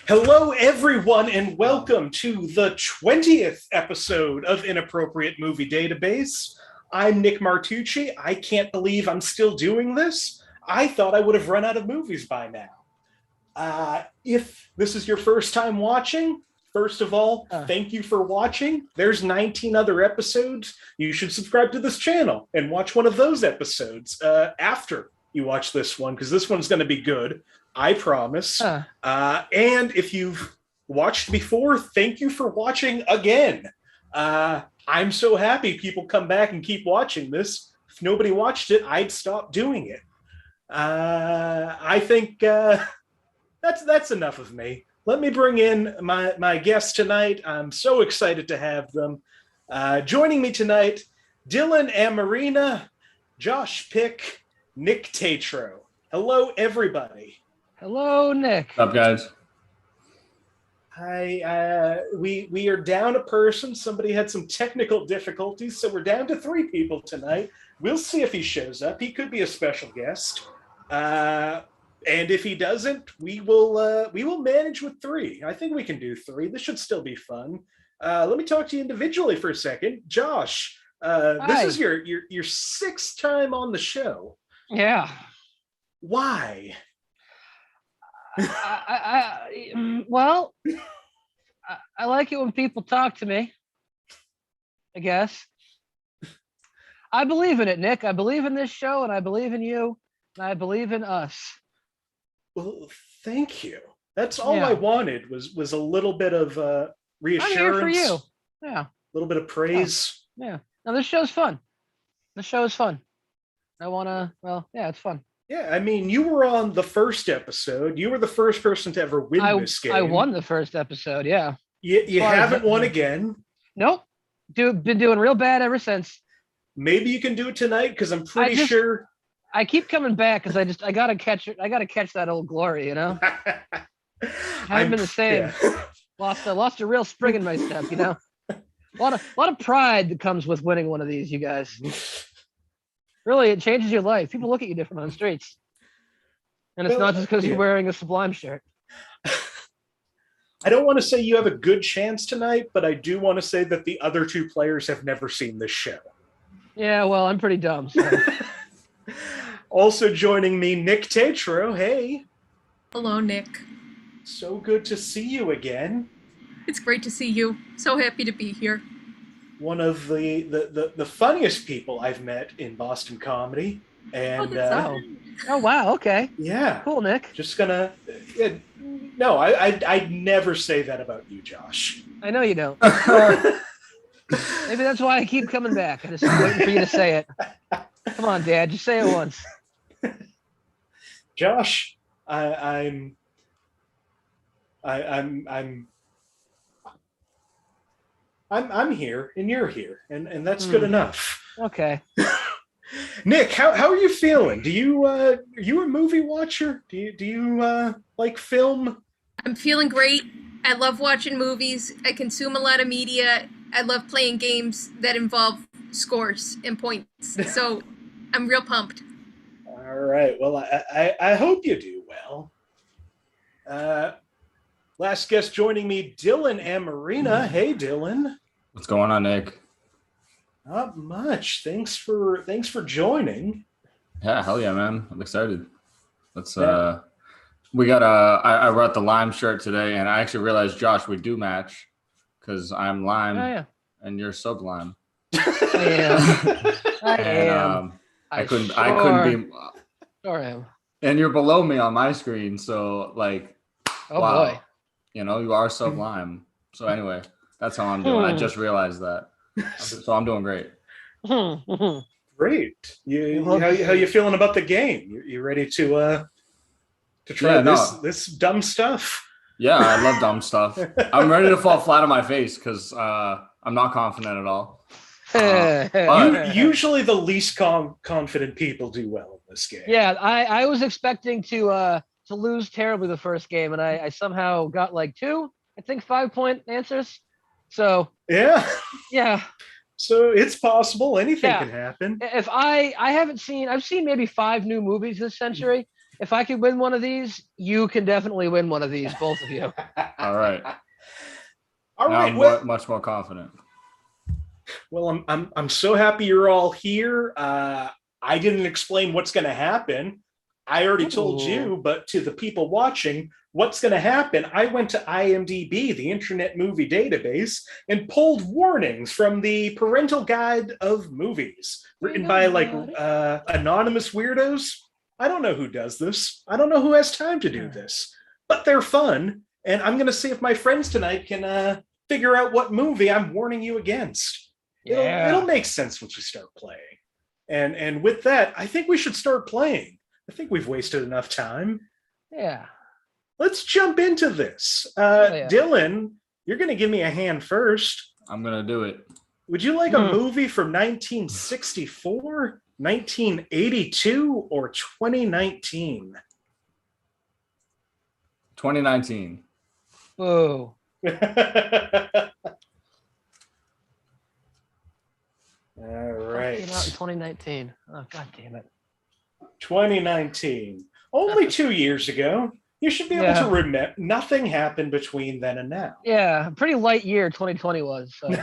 Hello, everyone, and welcome to the 20th episode of Inappropriate Movie Database. I'm Nick Martucci. I can't believe I'm still doing this. I thought I would have run out of movies by now. If this is your first time watching, first of all, thank you for watching. There's 19 other episodes. You should subscribe to this channel and watch one of those episodes after you watch this one, because this one's going to be good. I promise. And if you've watched before, thank you for watching again. I'm so happy people come back and keep watching this. If nobody watched it, I'd stop doing it. I think that's enough of me. Let me bring in my guests tonight. I'm so excited to have them. Joining me tonight, Dylan Amerena, Josh Pick, Nikk Tetreault. Hello, everybody. Hello, Nick. What's up, guys? We are down a person. Somebody had some technical difficulties, so we're down to 3 people tonight. We'll see if he shows up. He could be a special guest. And if he doesn't, we will manage with 3. I think we can do 3. This should still be fun. Let me talk to you individually for a second. Josh, this is your 6th time on the show. Yeah. Why? I like it when people talk to me, I guess. I believe in it, Nick. I believe in this show, and I believe in you, and I believe in us. Well, thank you. That's all I wanted was a little bit of reassurance. I'm here for you. Yeah. A little bit of praise. Yeah. Now, this show's fun. This show is fun. It's fun. Yeah, I mean, you were on the first episode. You were the first person to ever win this game. I won the first episode, yeah. You haven't won again. Nope. Been doing real bad ever since. Maybe you can do it tonight, because I'm pretty sure. I keep coming back because I gotta catch it. I gotta catch that old glory, you know. Haven't been the same. Yeah. Lost a real spring in my step, you know. A lot of pride that comes with winning one of these, you guys. Really, it changes your life. People look at you different on the streets. And it's not just because you're wearing a Sublime shirt. I don't want to say you have a good chance tonight, but I do want to say that the other 2 players have never seen this show. Yeah, well, I'm pretty dumb. So. Also joining me, Nikk Tetreault. Hey. Hello, Nick. So good to see you again. It's great to see you. So happy to be here. One of the funniest people I've met in Boston comedy. And oh wow, okay. Yeah. Cool, Nick. Just gonna no, I'd never say that about you, Josh. I know you don't. Maybe that's why I keep coming back. I'm just waiting for you to say it. Come on, Dad, just say it once. Josh, I'm here and you're here, and that's good enough. Okay. Nick, how are you feeling? Are you a movie watcher? Do you like film? I'm feeling great. I love watching movies. I consume a lot of media. I love playing games that involve scores and points. So I'm real pumped. All right. Well, I hope you do well. Last guest joining me, Dylan Amerena. Hey, Dylan. What's going on, Nick? Not much. Thanks for joining. Yeah, hell yeah, man. I'm excited. We got I brought the lime shirt today, and I actually realized, Josh, we do match because I'm lime and you're sublime. I am. I couldn't be. Sure am. And you're below me on my screen, so like, boy, you know, you are sublime. So anyway, that's how I'm doing. I just realized that. So I'm doing great. Great. How you feeling about the game? You ready to try this dumb stuff? Yeah, I love dumb stuff. I'm ready to fall flat on my face because I'm not confident at all. Usually the least confident people do well in this game. Yeah, I was expecting to lose terribly the first game, and I somehow got like 2, I think 5-point answers. So yeah. So it's possible. Anything can happen. If I've seen maybe 5 new movies this century. If I could win one of these, you can definitely win one of these, both of you. All right. All now right. I'm much more confident. Well, I'm so happy you're all here. I didn't explain what's going to happen. I already told you, but to the people watching, what's going to happen? I went to IMDb, the Internet Movie Database, and pulled warnings from the Parental Guide of Movies, written by anonymous weirdos. I don't know who does this. I don't know who has time to do this, but they're fun. And I'm going to see if my friends tonight can figure out what movie I'm warning you against. Yeah. It'll make sense once we start playing. And with that, I think we should start playing. I think we've wasted enough time. Yeah. Let's jump into this. Dylan, you're going to give me a hand first. I'm going to do it. Would you like a movie from 1964, 1982, or 2019? 2019. Whoa. All right. Came out in 2019. Oh, God damn it. 2019. Only 2 years ago. You should be able to remember. Nothing happened between then and now. Yeah, a pretty light year 2020 was. So.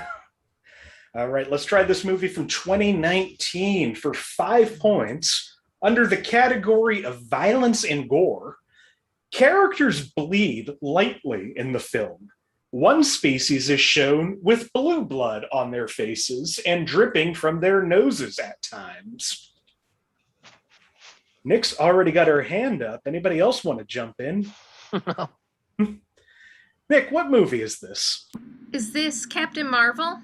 All right, let's try this movie from 2019 for 5 points. Under the category of violence and gore, characters bleed lightly in the film. One species is shown with blue blood on their faces and dripping from their noses at times. Nick's already got her hand up. Anybody else want to jump in? No. Nick, what movie is this? Is this Captain Marvel?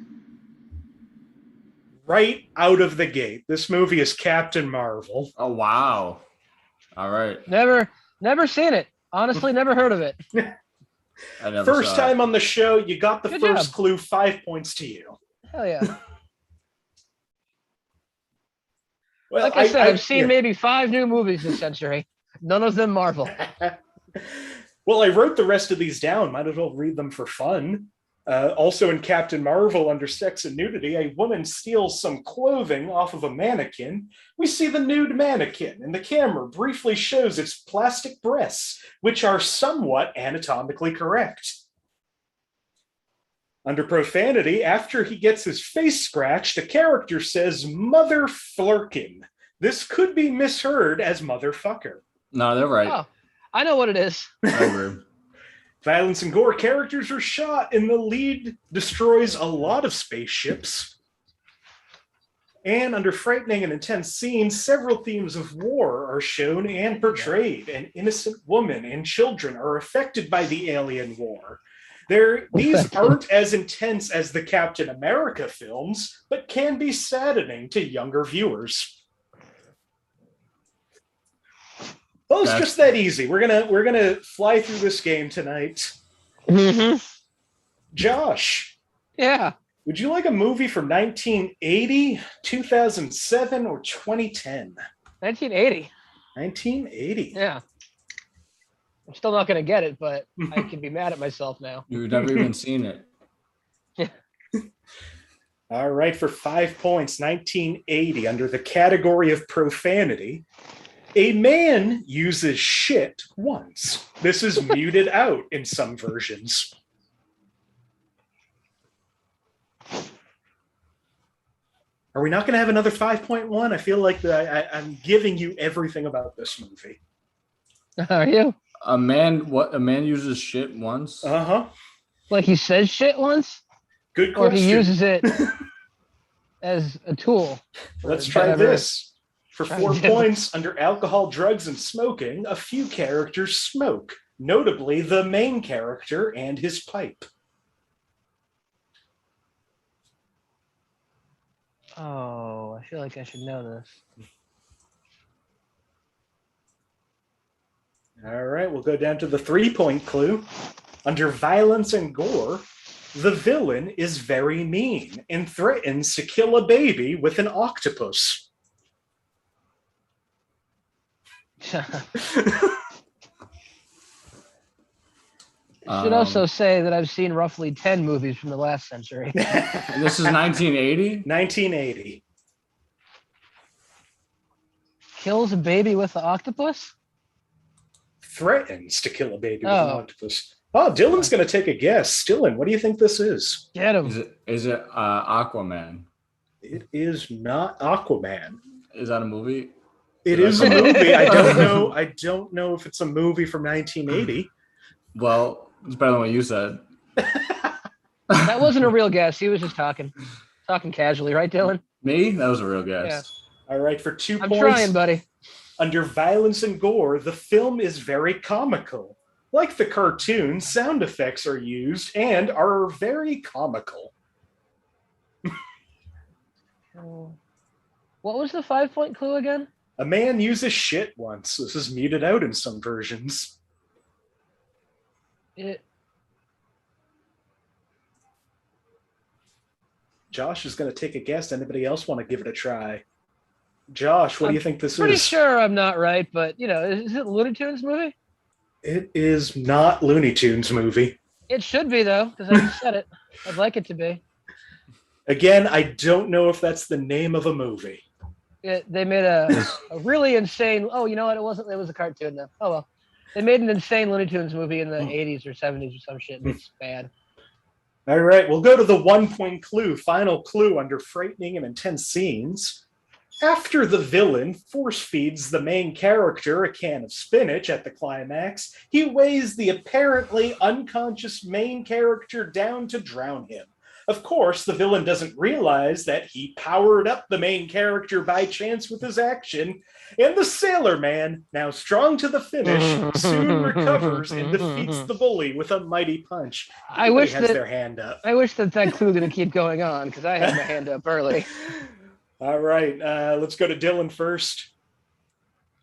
Right out of the gate. This movie is Captain Marvel. Oh, wow. All right. Never seen it. Honestly, never heard of it. First time on the show, you got the Good first job. clue. 5 points to you. Hell yeah. Well, Like I said, I've seen maybe 5 new movies this century. None of them Marvel. Well, I wrote the rest of these down. Might as well read them for fun. Also in Captain Marvel, under sex and nudity, a woman steals some clothing off of a mannequin. We see the nude mannequin, and the camera briefly shows its plastic breasts, which are somewhat anatomically correct. Under profanity, after he gets his face scratched, a character says, "Mother flirkin." This could be misheard as motherfucker. No, they're right. Oh, I know what it is. I agree. Violence and gore, characters are shot, and the lead destroys a lot of spaceships. And under frightening and intense scenes, several themes of war are shown and portrayed. An innocent woman and children are affected by the alien war. These aren't as intense as the Captain America films, but can be saddening to younger viewers. Well, it's just that easy. We're gonna fly through this game tonight. Mm-hmm. Josh. Yeah. Would you like a movie from 1980, 2007, or 2010? 1980. 1980. Yeah. I'm still not going to get it, but I can be mad at myself now. You've never even seen it. Yeah. All right, for 5 points, 1980, under the category of profanity, a man uses shit once. This is muted out in some versions. Are we not going to have another 5.1? I feel like I'm giving you everything about this movie. Are you? A man uses shit once? Uh-huh. Like he says shit once? Good question. Or he uses it as a tool? Let's try this. For 4 points, under alcohol, drugs, and smoking, a few characters smoke, notably the main character and his pipe. Oh, I feel like I should know this. All right, we'll go down to the 3-point clue. Under violence and gore, the villain is very mean and threatens to kill a baby with an octopus. I should also say that I've seen roughly 10 movies from the last century. This is 1980? 1980. Kills a baby with an octopus? Threatens to kill a baby with an octopus. Oh, Dylan's going to take a guess. Dylan, what do you think this is? Get him. Is it Aquaman? It is not Aquaman. Is that a movie? It is a movie. I don't know. I don't know if it's a movie from 1980. Well, it's better than what you said. That wasn't a real guess. He was just talking casually, right, Dylan? Me? That was a real guess. Yeah. All right, for 2 points. I'm trying, buddy. Under violence and gore, the film is very comical. Like the cartoon, sound effects are used and are very comical. What was the 5-point clue again? A man uses shit once. This is muted out in some versions. Josh is going to take a guess. Anybody else want to give it a try? Josh, what do you think this is? Pretty sure I'm not right, but is it a Looney Tunes movie? It is not Looney Tunes movie. It should be though, because I just said it. I'd like it to be. Again, I don't know if that's the name of a movie. They made a really insane. Oh, you know what? It wasn't. It was a cartoon though. Oh well. They made an insane Looney Tunes movie in the 80s or 70s or some shit. And it's bad. All right, we'll go to the 1-point clue. Final clue under frightening and intense scenes. After the villain force feeds the main character a can of spinach at the climax, he weighs the apparently unconscious main character down to drown him. Of course, the villain doesn't realize that he powered up the main character by chance with his action, and the sailor man, now strong to the finish, soon recovers and defeats the bully with a mighty punch. I wish has their hand up. I wish that clue didn't keep going on, because I had my hand up early. All right, let's go to Dylan first.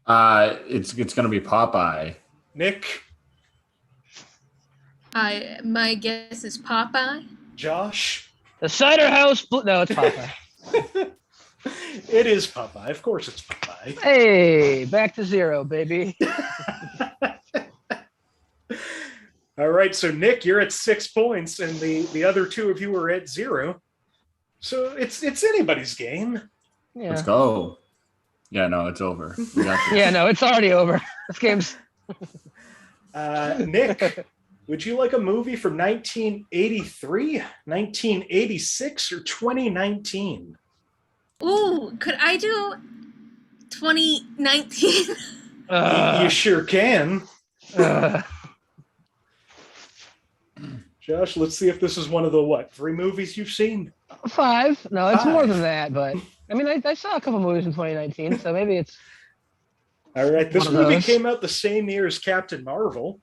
It's going to be Popeye. Nick? My guess is Popeye. Josh? The Cider House. No, it's Popeye. It is Popeye. Of course it's Popeye. Hey, back to zero, baby. All right, so Nick, you're at 6 points, and the other two of you are at 0. So it's anybody's game. Yeah. Let's go. Yeah, no, it's over. We got this. Yeah, no, it's already over. This game's... Nick, would you like a movie from 1983, 1986, or 2019? Ooh, could I do 2019? You sure can. Josh, let's see if this is one of the, 3 movies you've seen? 5. No, it's 5. more than that, but I mean, I saw a couple movies in 2019, so maybe it's... All right, this movie came out the same year as Captain Marvel.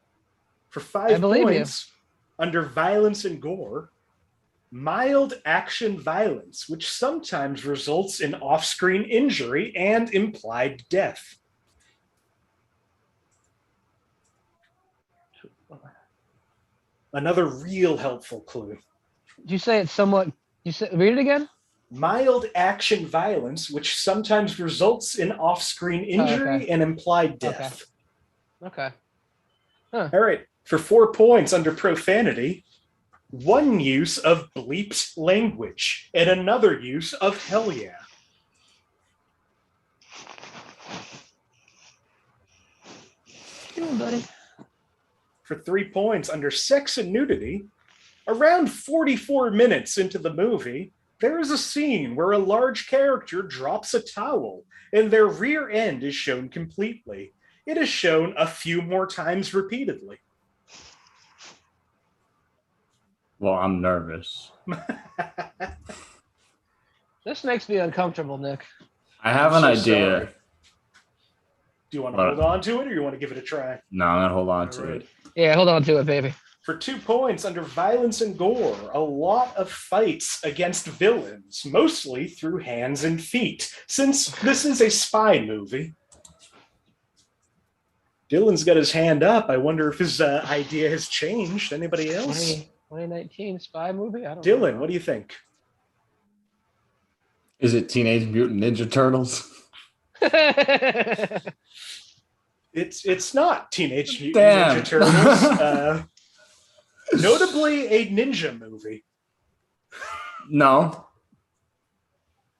For 5 points, under violence and gore, mild action violence, which sometimes results in off-screen injury and implied death. Another real helpful clue. Did you say it's somewhat... read it again? Mild action violence, which sometimes results in off-screen injury and implied death. Okay. Huh. All right. For 4 points under profanity, one use of bleeped language and another use of hell yeah. Come on, buddy. For 3 points under sex and nudity, around 44 minutes into the movie, there is a scene where a large character drops a towel and their rear end is shown completely. It is shown a few more times repeatedly. Well, I'm nervous. This makes me uncomfortable, Nick. I have an idea. Sorry. Do you want to hold on to it or you want to give it a try? No, I'm going to hold on to it. Yeah, hold on to it, baby. For 2 points under violence and gore, a lot of fights against villains, mostly through hands and feet, since this is a spy movie. Dylan's got his hand up. I wonder if his idea has changed. Anybody else? 2019 spy movie? I don't know. know. Dylan, what do you think? Is it Teenage Mutant Ninja Turtles? It's not Teenage Mutant Ninja Turtles. Notably a ninja movie. No.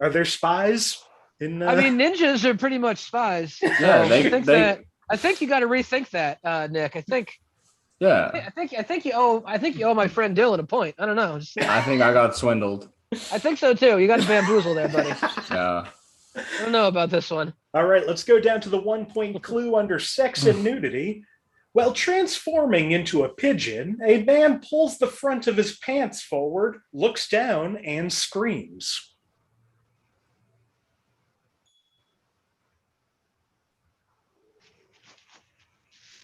Are there spies in? I mean, ninjas are pretty much spies. So Yeah, I think you got to rethink that, Nick. I think you owe my friend Dylan a point. I don't know. I think I got swindled. I think so too. You got to bamboozle there, buddy. Yeah. I don't know about this one. All right, let's go down to the 1-point clue under sex and nudity. While transforming into a pigeon, a man pulls the front of his pants forward, looks down, and screams.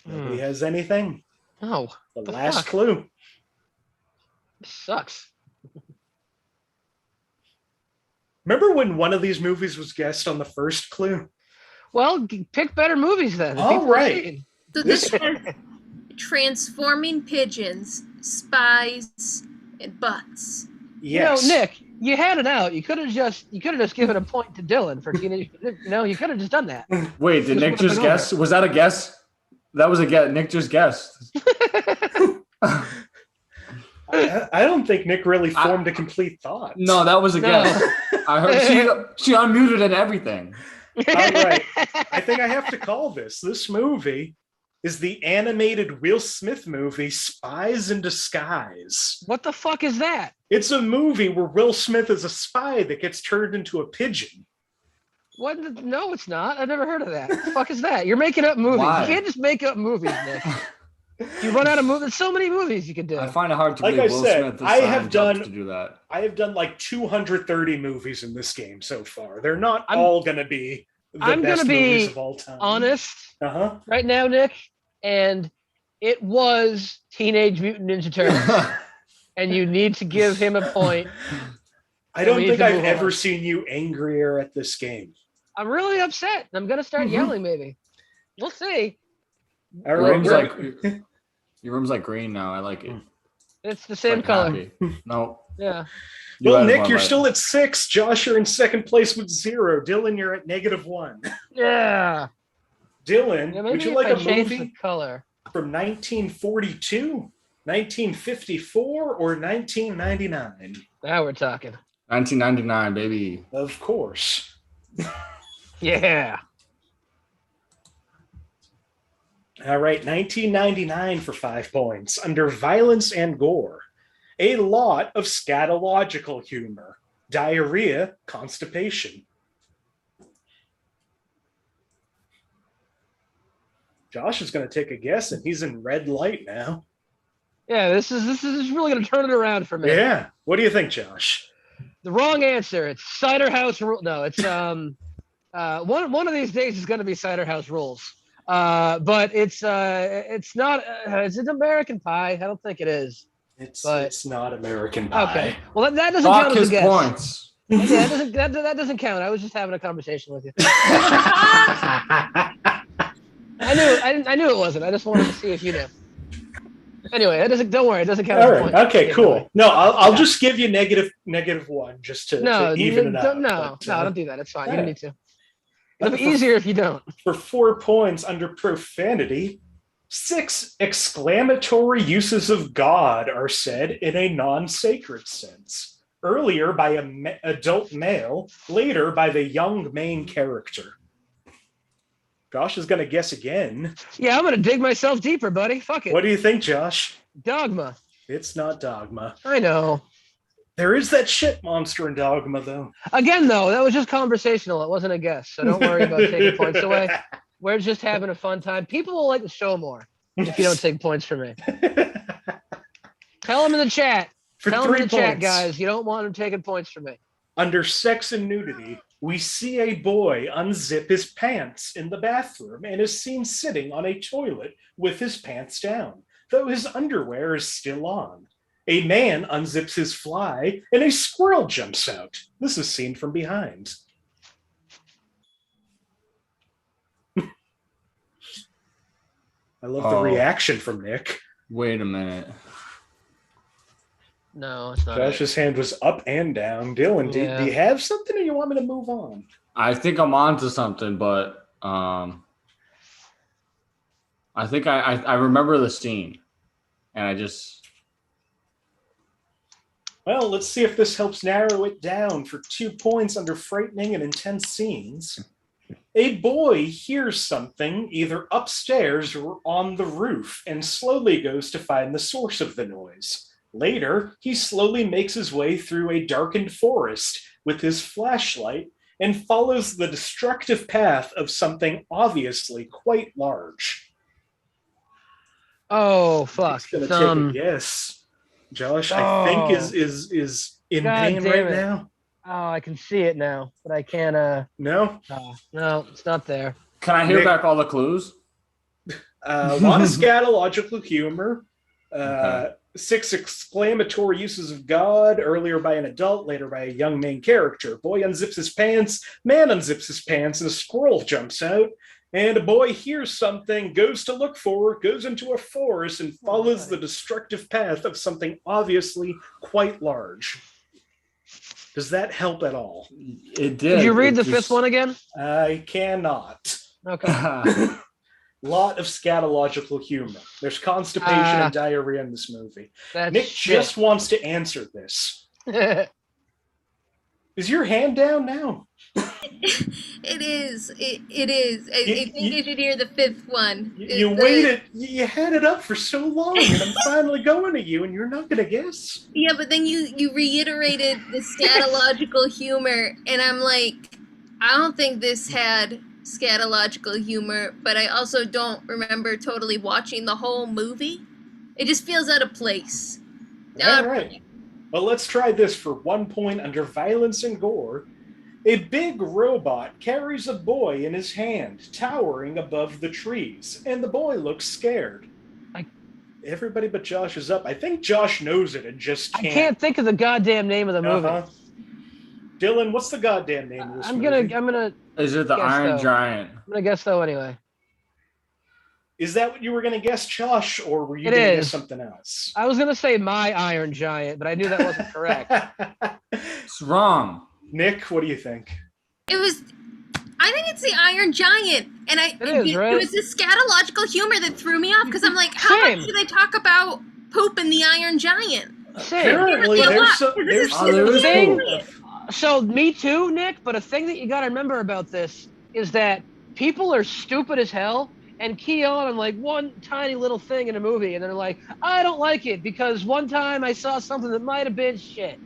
Nobody has anything? No. The last clue. This sucks. Remember when one of these movies was guessed on the first clue? Well, pick better movies then. All right. So this was transforming pigeons, spies, and butts. Yes. You know, Nick, you had it out. You could have just given a point to Dylan for teenage. You could have just done that. Wait, did Nick just guess? Was that a guess? That was a guess. Nick just guessed. I don't think Nick really formed a complete thought. No, that was a guess. I heard she unmuted and everything. All right. I think I have to call this. This movie is the animated Will Smith movie, Spies in Disguise. What the fuck is that? It's a movie where Will Smith is a spy that gets turned into a pigeon. What? No, it's not. I've never heard of that. What the fuck is that? You're making up movies. Why? You can't just make up movies, Nick. You run out of movies. There's so many movies you can do. I find it hard to Like believe I Will said, Smith I have done to do that. I have done like 230 movies in this game so far. They're not all going to be the best movies of all time. Honest Uh-huh. right now, Nick, and it was Teenage Mutant Ninja Turtles. And you need to give him a point. I don't think I've ever seen you angrier at this game. I'm really upset. I'm going to start yelling maybe. We'll see. All Your right. room's like green now. I like it. It's the same Like color. happy. No. Yeah. Well, Nick, you're still at 6. Josh, you're in second place with 0. Dylan, you're at -1. Yeah. Dylan, would you like a movie the color from 1942, 1954, or 1999? Now we're talking. 1999, baby. Of course. Yeah. All right, 1999 for 5 points. Under violence and gore, a lot of scatological humor, diarrhea, constipation. Josh is going to take a guess, and he's in red light now. Yeah, this is really going to turn it around for me. Yeah. What do you think, Josh? The wrong answer. It's Cider House Rule. No, it's one of these days is going to be Cider House Rules. But it's not. Is it American Pie? I don't think it is. It's not American Pie. Okay. Well, that doesn't count as a guess. Points. Yeah, that doesn't count. I was just having a conversation with you. I knew it wasn't. I just wanted to see if you knew. Anyway, that doesn't. Don't worry, it doesn't count. All as a right. point. Okay. Cool. No, I'll just give you -1 just to even it out. No, don't do that. It's fine. You don't need to. It'll be For- easier if you don't. For 4 points under profanity, 6 exclamatory uses of God are said in a non-sacred sense. Earlier by an adult male, later by the young main character. Josh is going to guess again. Yeah, I'm going to dig myself deeper, buddy. Fuck it. What do you think, Josh? Dogma. It's not Dogma. I know. There is that shit monster in Dogma, though. Again, though, that was just conversational. It wasn't a guess, so don't worry about taking points away. We're just having a fun time. People will like the show more if you don't take points from me. Tell them in the chat. Tell them in the chat, guys. You don't want them taking points from me. Under sex and nudity, we see a boy unzip his pants in the bathroom and is seen sitting on a toilet with his pants down, though his underwear is still on. A man unzips his fly and a squirrel jumps out. This is seen from behind. I love the reaction from Nick. Wait a minute. No, it's not. Josh's hand was up and down. Dylan, do you have something or you want me to move on? I think I'm on to something, but I think I remember the scene. And I just Well, let's see if this helps narrow it down for 2 points under frightening and intense scenes. A boy hears something either upstairs or on the roof and slowly goes to find the source of the noise. Later, he slowly makes his way through a darkened forest with his flashlight and follows the destructive path of something obviously quite large. Oh, fuck. He's gonna take a guess. Josh, I think is in God pain damn right it. now. Oh, I can see it now, but I can't. No? No, it's not there. Can I hear Nick- back all the clues? A lot of scatological humor. Okay. 6 exclamatory uses of God, earlier by an adult, later by a young main character. Boy unzips his pants, man unzips his pants, and a squirrel jumps out. And a boy hears something, goes to look for it, goes into a forest, and follows the destructive path of something obviously quite large. Does that help at all? It did. Did you read the fifth one again? I cannot. Okay. Lot of scatological humor. There's constipation and diarrhea in this movie. Nick just wants to answer this. Is your hand down now? It is. It is. I think you should hear the fifth one. You waited. You had it up for so long, and I'm finally going to you, and you're not going to guess. Yeah, but then you reiterated the scatological humor, and I'm like, I don't think this had scatological humor, but I also don't remember totally watching the whole movie. It just feels out of place. All right. Well, let's try this for 1 point under violence and gore. A big robot carries a boy in his hand, towering above the trees, and the boy looks scared. Everybody but Josh is up. I think Josh knows it and just can't. I can't think of the goddamn name of the movie. Dylan, what's the goddamn name of this movie? I'm gonna. Is it the Iron Giant? I'm gonna guess though anyway. Is that what you were gonna guess, Josh, or were you gonna guess something else? I was gonna say My Iron Giant, but I knew that wasn't correct. It's wrong. Nick, what do you think? I think it's the Iron Giant, and it was this scatological humor that threw me off because I'm like, how much do they talk about poop in the Iron Giant? Apparently, there's thing. So me too, Nick. But a thing that you got to remember about this is that people are stupid as hell and key on like one tiny little thing in a movie, and they're like, I don't like it because one time I saw something that might have been shit.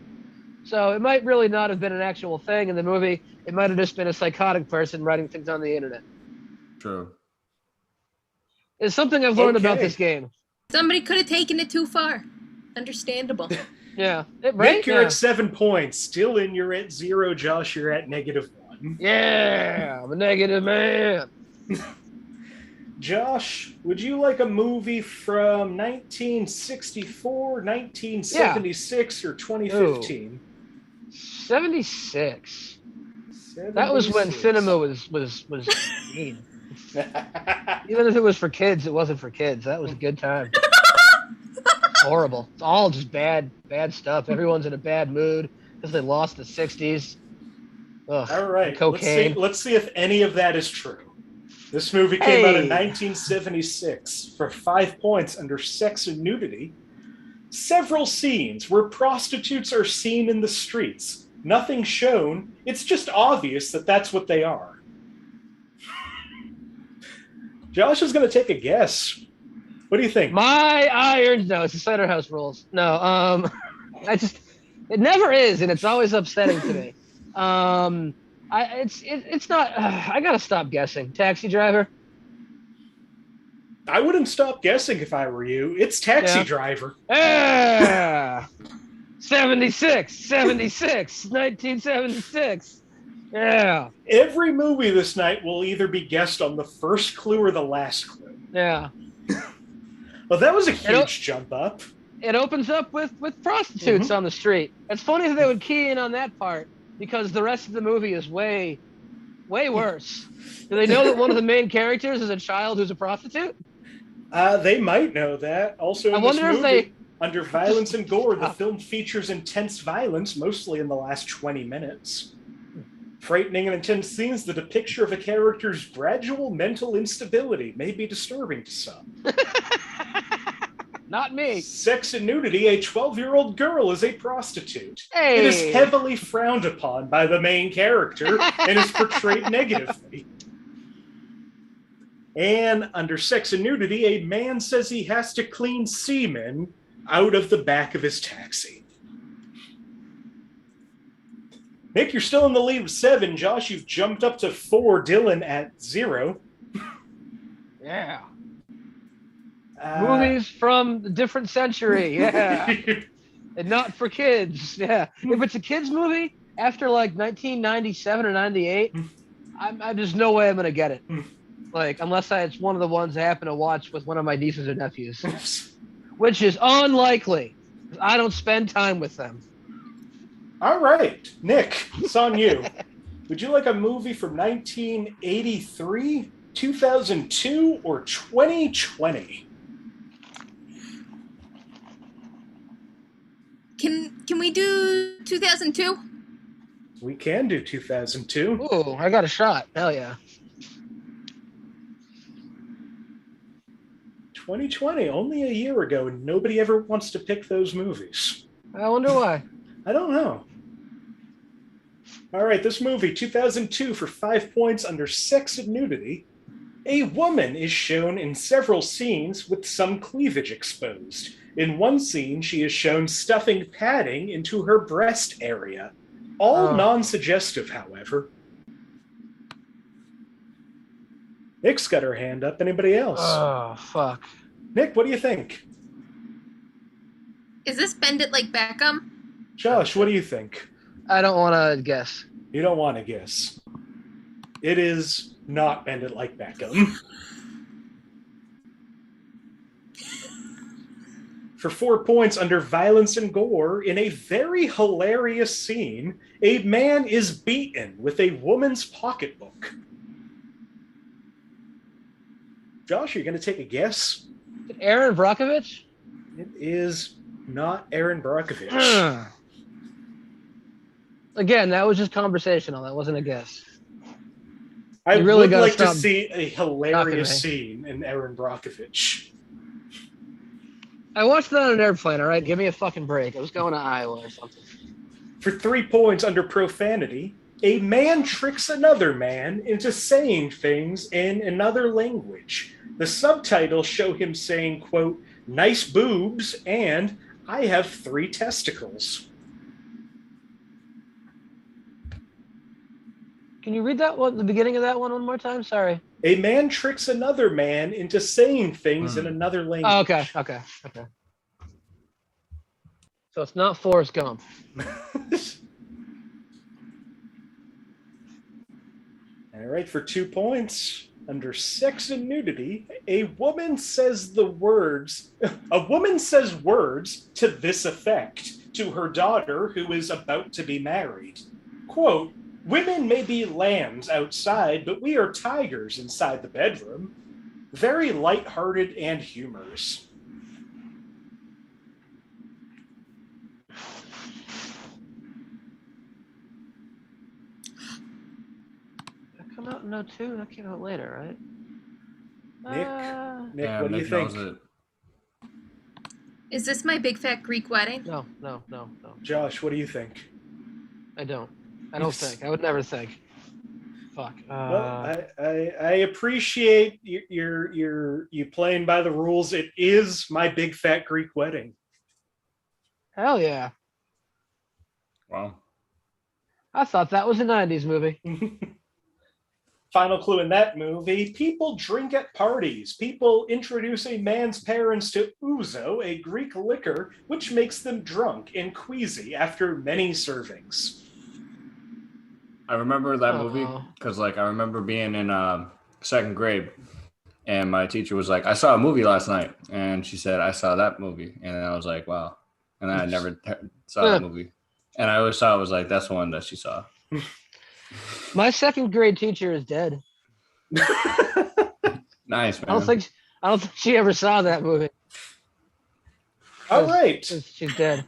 So it might really not have been an actual thing in the movie. It might have just been a psychotic person writing things on the internet. True. It's something I've learned about this game. Somebody could have taken it too far. Understandable. Yeah. Right? Nick, you're at 7 points. Dylan, you're at 0. Josh, you're at -1. Yeah, I'm a negative man. Josh, would you like a movie from 1964, 1976, or 2015? 76. That was when cinema was mean. Even if it was for kids, it wasn't for kids. That was a good time. Horrible. It's all just bad stuff. Everyone's in a bad mood because they lost the 60s. Ugh, all right. Cocaine. Let's see if any of that is true. This movie came out in 1976 for 5 points under sex and nudity. Several scenes where prostitutes are seen in the streets. Nothing shown. It's just obvious that that's what they are. Josh is going to take a guess. What do you think? My Iron... No, it's the Cider House Rules. No, it never is, and it's always upsetting to me. It's not... I gotta stop guessing. Taxi Driver? I wouldn't stop guessing if I were you. It's Taxi Driver. Yeah! 1976. Yeah. Every movie this night will either be guessed on the first clue or the last clue. Yeah. Well, that was a huge jump up. It opens up with prostitutes on the street. It's funny that they would key in on that part because the rest of the movie is way worse. Do they know that one of the main characters is a child who's a prostitute? They might know that. Also, in this movie, under violence and gore, the film features intense violence, mostly in the last 20 minutes. Frightening and intense scenes, the depiction of a character's gradual mental instability may be disturbing to some. Not me. Sex and Nudity, a 12-year-old girl is a prostitute. Hey. It is heavily frowned upon by the main character and is portrayed negatively. And under Sex and Nudity, a man says he has to clean semen out of the back of his taxi. Nick, you're still in the lead with 7. Josh, you've jumped up to 4. Dylan at 0. Yeah. Movies from a different century. Yeah. And not for kids. Yeah. If it's a kids movie after like 1997 or 98, there's no way I'm going to get it. Like, unless it's one of the ones I happen to watch with one of my nieces or nephews, which is unlikely. I don't spend time with them. All right, Nick, it's on you. Would you like a movie from 1983, 2002, or 2020? Can we do 2002? We can do 2002. Ooh, I got a shot. Hell yeah. 2020, only a year ago, and nobody ever wants to pick those movies. I wonder why. I don't know. All right, this movie, 2002, for 5 points under Sex and Nudity. A woman is shown in several scenes with some cleavage exposed. In one scene, she is shown stuffing padding into her breast area. All non-suggestive, however. Nick's got her hand up. Anybody else? Oh, fuck. Nick, what do you think? Is this Bend It Like Beckham? Josh, what do you think? I don't want to guess. You don't want to guess. It is not Bend It Like Beckham. For 4 points under Violence and Gore, in a very hilarious scene, a man is beaten with a woman's pocketbook. Josh, are you going to take a guess? Aaron Brockovich? It is not Aaron Brockovich. Again, that was just conversational. That wasn't a guess. I really would like to see a hilarious scene in Aaron Brockovich. I watched that on an airplane, all right? Give me a fucking break. I was going to Iowa or something. For 3 points under Profanity, a man tricks another man into saying things in another language. The subtitles show him saying, quote, "nice boobs," and "I have 3 testicles." Can you read that one, the beginning of that one more time? Sorry. A man tricks another man into saying things in another language. Oh, okay. So it's not Forrest Gump. All right, for 2 points. Under Sex and Nudity, a woman says words to this effect to her daughter who is about to be married. Quote, "Women may be lambs outside, but we are tigers inside the bedroom." Very lighthearted and humorous. That came out in 2002. That came out later, right? Nick, what do you think? Is this My Big Fat Greek Wedding? No. Josh, what do you think? I don't think. I would never think. Fuck. Well, I appreciate you playing by the rules. It is My Big Fat Greek Wedding. Hell yeah. Wow. I thought that was a 90s movie. Final clue in that movie, people drink at parties. People introduce a man's parents to ouzo, a Greek liquor, which makes them drunk and queasy after many servings. I remember that movie because, I remember being in 2nd grade, and my teacher was like, "I saw a movie last night," and she said, "I saw that movie," and I was like, "Wow," and I never saw that movie, and I always thought it was like that's the one that she saw. My 2nd grade teacher is dead. Nice, man. I don't think she ever saw that movie. All right. She's dead.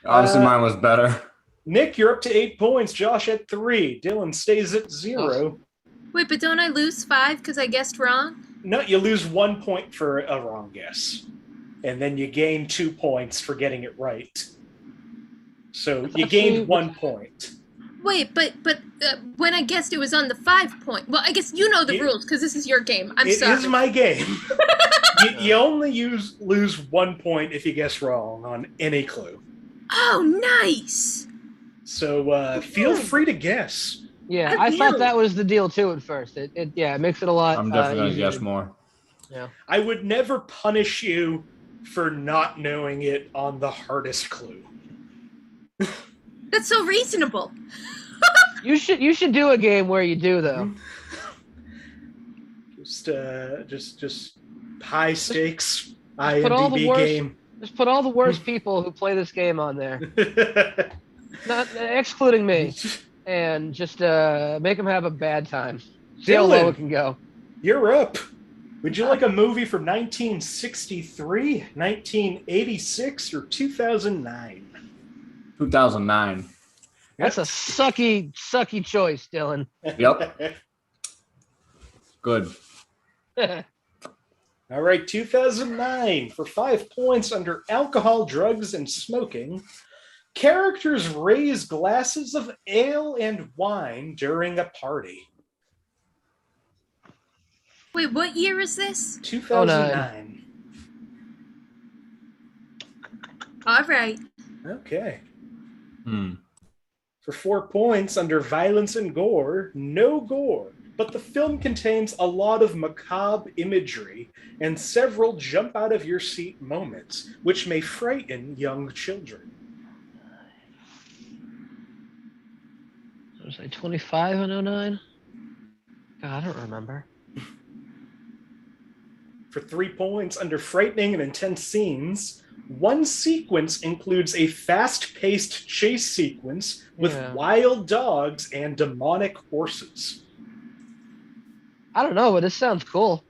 Honestly, mine was better. Nick, you're up to 8 points. Josh at 3. Dylan stays at 0. Wait, but don't I lose 5 because I guessed wrong? No, you lose 1 point for a wrong guess. and then you gain 2 points for getting it right. So you gained 1 point. Wait, but when I guessed it was on the 5 point. Well, I guess you know the rules because this is your game. I'm sorry. It is my game. you only lose 1 point if you guess wrong on any clue. Oh, nice. So feel free to guess. Yeah, I thought that was the deal too at first. It makes it a lot. I'm definitely gonna easier. guess more. Yeah. I would never punish you for not knowing it on the hardest clue. That's so reasonable. You should do a game where you do though. Just high stakes IMDb game. Just put all the worst people who play this game on there, not excluding me, and just make them have a bad time. See how low it can go. You're up. Would you like a movie from 1963, 1986, or 2009? 2009. That's a sucky choice, Dylan. Yep. Good. All right, 2009. For 5 points under alcohol, drugs, and smoking, characters raise glasses of ale and wine during a party. Wait, what year is this? 2009. All right. Okay. For 4 points under violence and gore, no gore, but the film contains a lot of macabre imagery and several jump out of your seat moments, which may frighten young children. Was I 25 in 09? God, I don't remember. For 3 points under frightening and intense scenes, one sequence includes a fast-paced chase sequence with wild dogs and demonic horses. I don't know, but this sounds cool.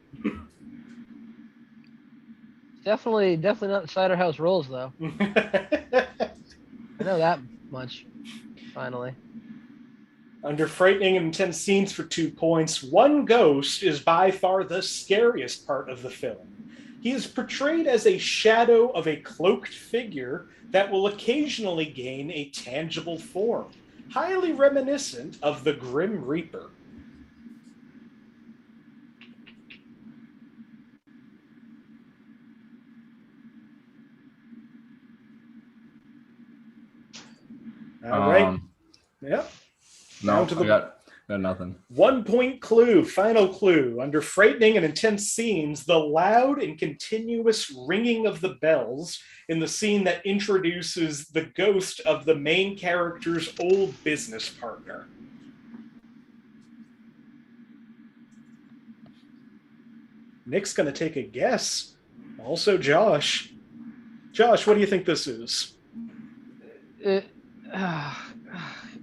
Definitely not Cider House Rules, though. I know that much, finally. Under frightening and intense scenes for 2 points, one ghost is by far the scariest part of the film. He is portrayed as a shadow of a cloaked figure that will occasionally gain a tangible form, highly reminiscent of the Grim Reaper. All right. Yep. No, I got nothing. 1 point clue, final clue. Under frightening and intense scenes, the loud and continuous ringing of the bells in the scene that introduces the ghost of the main character's old business partner. Nick's going to take a guess. Also, Josh. Josh, what do you think this is?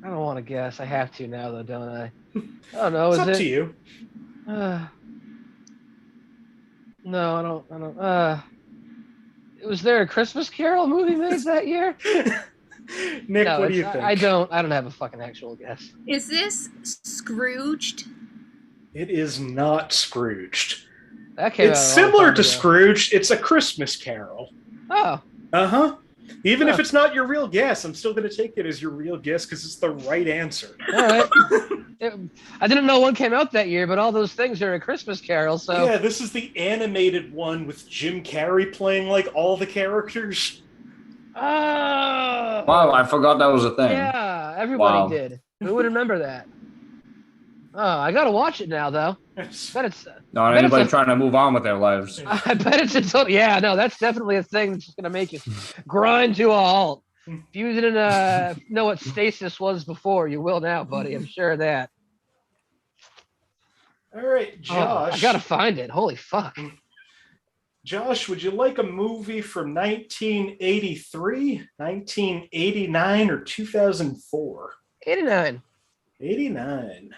I don't want to guess. I have to now, though, don't I? I don't know. It's up to you. No, I don't. Was there a Christmas Carol movie made that year? Nick, what do you think? I don't have a fucking actual guess. Is this Scrooged? It is not Scrooged. It's similar to Scrooged. It's a Christmas Carol. Oh. Uh-huh. Even if it's not your real guess, I'm still going to take it as your real guess because it's the right answer. All right. I didn't know one came out that year, but all those things are a Christmas Carol. So yeah, this is the animated one with Jim Carrey playing like all the characters. Oh. Wow, I forgot that was a thing. Yeah, everybody did. Who would remember that? Oh, I got to watch it now, though. Not anybody trying to move on with their lives. I bet it's a total. Yeah, no, that's definitely a thing that's going to make you grind to a halt. If you didn't know what stasis was before, you will now, buddy. I'm sure of that. All right, Josh. I got to find it. Holy fuck. Josh, would you like a movie from 1983, 1989, or 2004? 89. 89.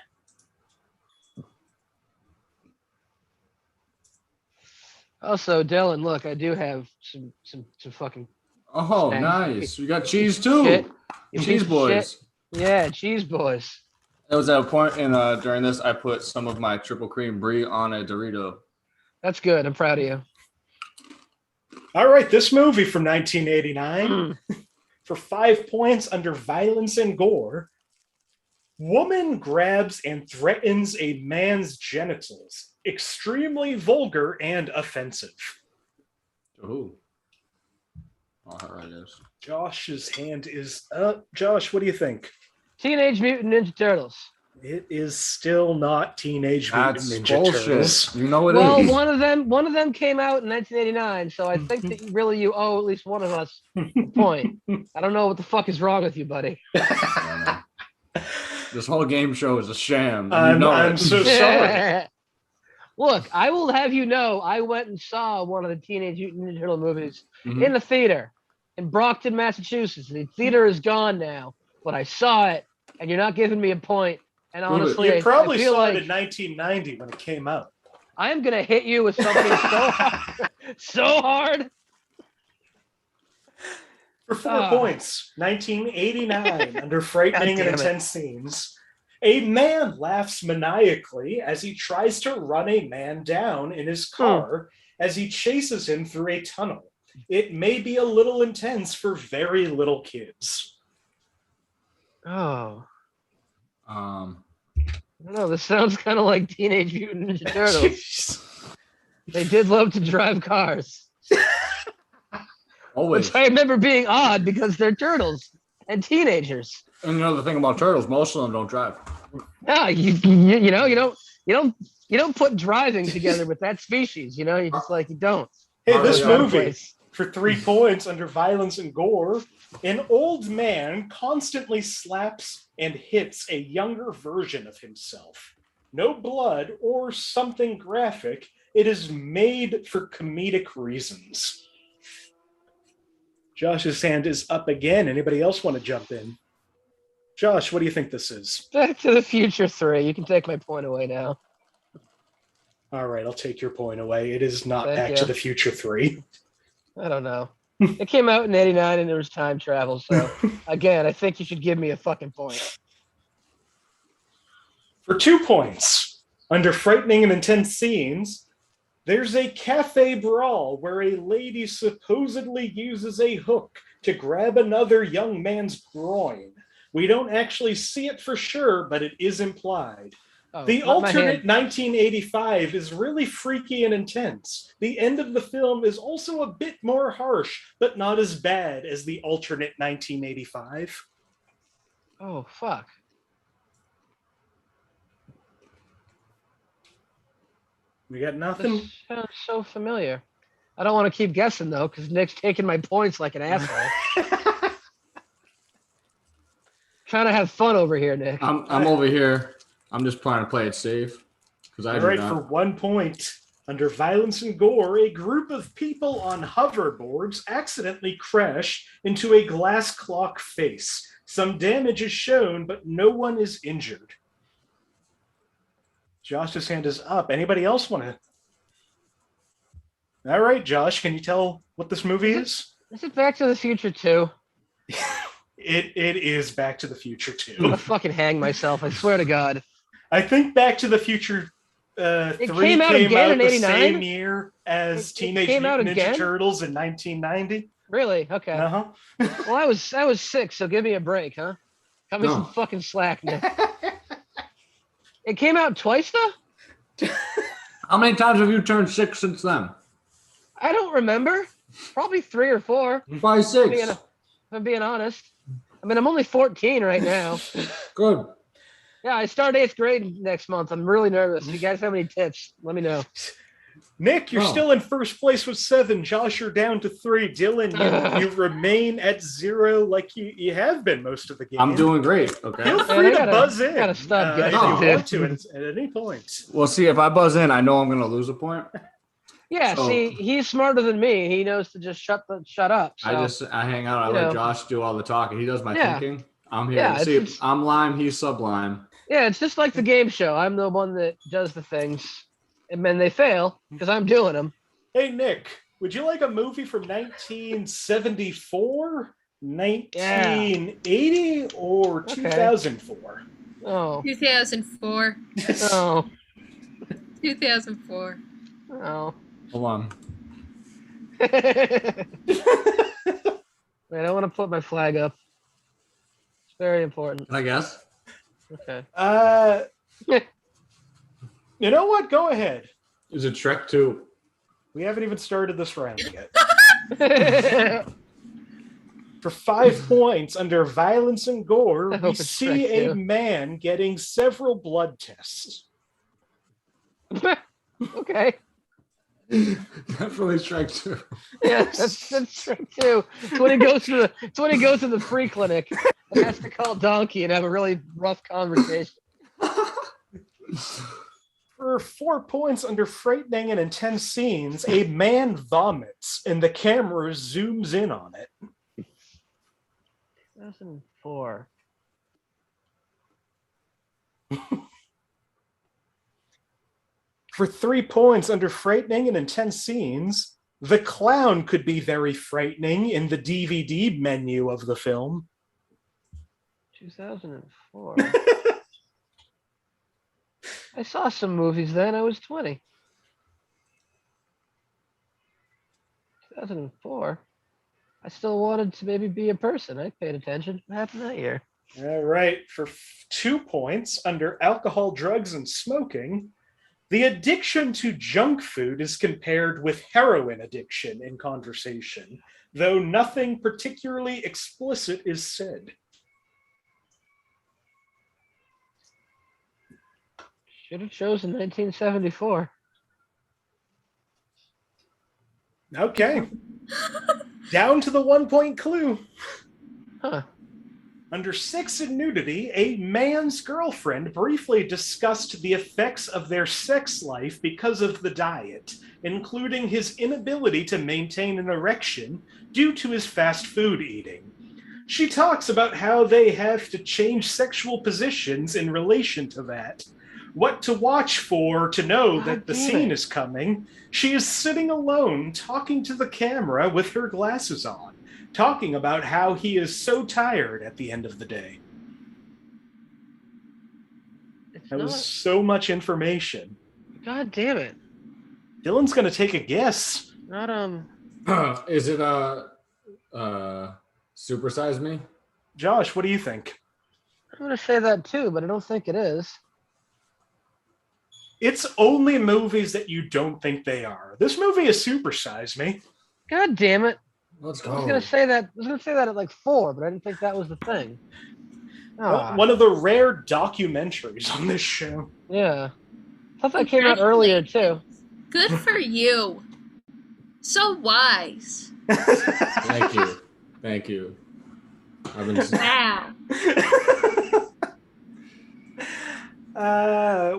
Also, Dylan, look, I do have some fucking. Oh, snacks. Nice! We got cheese too. Shit. Cheese boys. Yeah, cheese boys. It was at a point in during this, I put some of my triple cream brie on a Dorito. That's good. I'm proud of you. All right, this movie from 1989 for 5 points under violence and gore. Woman grabs and threatens a man's genitals. Extremely vulgar and offensive. Ooh. Oh, right, yes. Josh's hand is up. Josh, what do you think? Teenage Mutant Ninja Turtles. It is still not Teenage Mutant Ninja bullshit. Turtles. You know it well, is. one of them came out in 1989, so I think that really you owe at least one of us a point. I don't know what the fuck is wrong with you, buddy. This whole game show is a sham. I'm so sorry. Look, I will have you know, I went and saw one of the Teenage Mutant Ninja Turtle movies in the theater in Brockton, Massachusetts. The theater is gone now, but I saw it, and you're not giving me a point. And honestly, you probably I feel saw like it in 1990 when it came out. I'm gonna hit you with something so hard. For 4 points, 1989, under frightening and intense scenes. A man laughs maniacally as he tries to run a man down in his car as he chases him through a tunnel. It may be a little intense for very little kids. Oh. I don't know. This sounds kind of like Teenage Mutant Ninja Turtles. They did love to drive cars. Always. Which I remember being odd because they're turtles and teenagers. And you know the thing about turtles, most of them don't drive. No, you don't put driving together with that species. You just you don't. Hey, this movie for 3 points under violence and gore. An old man constantly slaps and hits a younger version of himself. No blood or something graphic. It is made for comedic reasons. Josh's hand is up again. Anybody else want to jump in? Josh, what do you think this is? Back to the Future 3. You can take my point away now. All right, I'll take your point away. It is not Back to the Future 3. I don't know. It came out in 89 and there was time travel. So, again, I think you should give me a fucking point. For 2 points, under frightening and intense scenes, there's a cafe brawl where a lady supposedly uses a hook to grab another young man's groin. We don't actually see it for sure, but it is implied. The alternate 1985 is really freaky and intense. The end of the film is also a bit more harsh, but not as bad as the alternate 1985. Oh, fuck. We got nothing? This sounds so familiar. I don't want to keep guessing, though, because Nick's taking my points like an asshole. Trying to have fun over here, Nick. I'm over here. I'm just trying to play it safe. All right, for 1 point. Under violence and gore, a group of people on hoverboards accidentally crash into a glass clock face. Some damage is shown, but no one is injured. Josh's hand is up. Anybody else want to? All right, Josh, can you tell what this movie is? Is it Back to the Future 2? It is Back to the Future 2. I'm gonna fucking hang myself. I swear to God. I think Back to the Future 3 came out the same year as Teenage Mutant Ninja Turtles in 1990. Really? Okay. Uh-huh. Well, I was 6, so give me a break, huh? Cut me some fucking slack, Nick. It came out twice, though? How many times have you turned 6 since then? I don't remember. Probably 3 or 4. Probably 6. If I'm being honest. I mean, I'm only 14 right now. Good. Yeah, I start 8th grade next month. I'm really nervous. If you guys have any tips, let me know. Nick, you're still in first place with 7. Josh, you're down to 3. Dylan, you remain at 0 like you have been most of the game. I'm doing great. Okay. Feel free to buzz in. Gotta stop if you want to at any point. Well, see, if I buzz in, I know I'm going to lose a point. Yeah, see, he's smarter than me. He knows to just shut up. So. I hang out. I let Josh do all the talking. He does my thinking. I'm here. Yeah, see, I'm lime. He's sublime. Yeah, it's just like the game show. I'm the one that does the things, and then they fail because I'm doing them. Hey, Nick, would you like a movie from 1974, 1980, or 2004? Oh. 2004. Oh. 2004. Oh. Hold on. Wait, I want to put my flag up. It's very important. I guess. Okay. You know what? Go ahead. Is it Shrek 2? We haven't even started this round yet. For 5 points under violence and gore, we see a man getting several blood tests. Okay. Definitely Shrek 2. Yeah, that's Shrek 2. It's when he goes to the free clinic and has to call Donkey and have a really rough conversation. For 4 points under frightening and intense scenes, a man vomits and the camera zooms in on it. 2004. For 3 points under frightening and intense scenes, the clown could be very frightening in the DVD menu of the film. 2004. I saw some movies then. I was 20. 2004. I still wanted to maybe be a person. I paid attention. What happened that year? All right. For 2 points under alcohol, drugs, and smoking, the addiction to junk food is compared with heroin addiction in conversation, though nothing particularly explicit is said. Should have chosen 1974. Okay. Down to the 1 point clue. Huh. Under sex and nudity, a man's girlfriend briefly discussed the effects of their sex life because of the diet, including his inability to maintain an erection due to his fast food eating. She talks about how they have to change sexual positions in relation to that. What to watch for to know that the scene is coming. She is sitting alone, talking to the camera with her glasses on, talking about how he is so tired at the end of the day. That was so much information. God damn it. Dylan's going to take a guess. Not, Is it, Super Size Me? Josh, what do you think? I'm going to say that too, but I don't think it is. It's only movies that you don't think they are. This movie is Super Size Me. God damn it. Let's go. I was gonna say that at like 4, but I didn't think that was the thing. One of the rare documentaries on this show. Yeah. I thought that came out earlier too. Good for you. So wise. Thank you. Wow.